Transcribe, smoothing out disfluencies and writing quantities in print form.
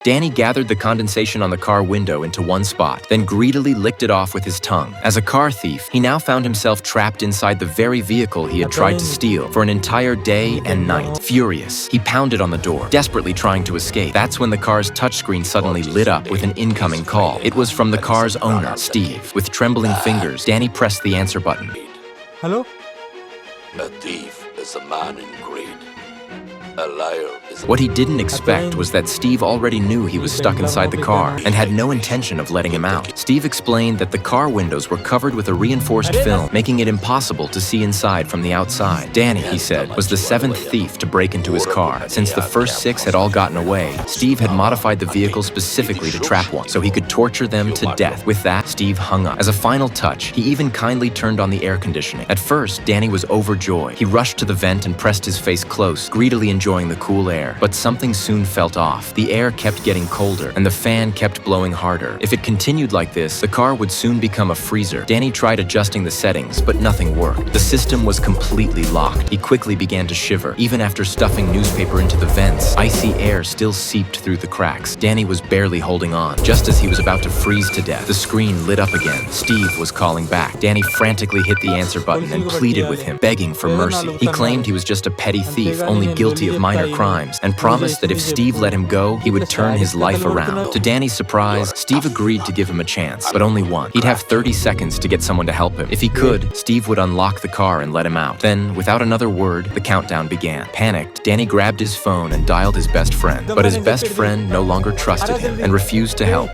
Danny gathered the condensation on the car window into one spot, then greedily licked it off with his tongue. As a car thief, he now found himself trapped inside the very vehicle he had tried to steal for an entire day and night. Furious, he pounded on the door, desperately trying to escape. That's when the car's touchscreen suddenly lit up with an incoming call. It was from the car's owner, Steve. With trembling fingers, Danny pressed the answer button. Hello? A thief is a man in greed. A liar is What he didn't expect was that Steve already knew he was stuck inside the car and had no intention of letting him out. Steve explained that the car windows were covered with a reinforced film, making it impossible to see inside from the outside. Danny, he said, was the seventh thief to break into his car. Since the first six had all gotten away, Steve had modified the vehicle specifically to trap one, so he could torture them to death. With that, Steve hung up. As a final touch, he even kindly turned on the air conditioning. At first, Danny was overjoyed. He rushed to the vent and pressed his face close, greedily enjoying the cool air. But something soon felt off. The air kept getting colder, and the fan kept blowing harder. If it continued like this, the car would soon become a freezer. Danny tried adjusting the settings, but nothing worked. The system was completely locked. He quickly began to shiver. Even after stuffing newspaper into the vents, icy air still seeped through the cracks. Danny was barely holding on. Just as he was about to freeze to death, the screen lit up again. Steve was calling back. Danny frantically hit the answer button and pleaded with him, begging for mercy. He claimed he was just a petty thief, only guilty of minor crimes, and promised that if Steve let him go, he would turn his life around. To Danny's surprise, Steve agreed to give him a chance, but only one. He'd have 30 seconds to get someone to help him. If he could, Steve would unlock the car and let him out. Then, without another word, the countdown began. Panicked, Danny grabbed his phone and dialed his best friend. But his best friend no longer trusted him and refused to help.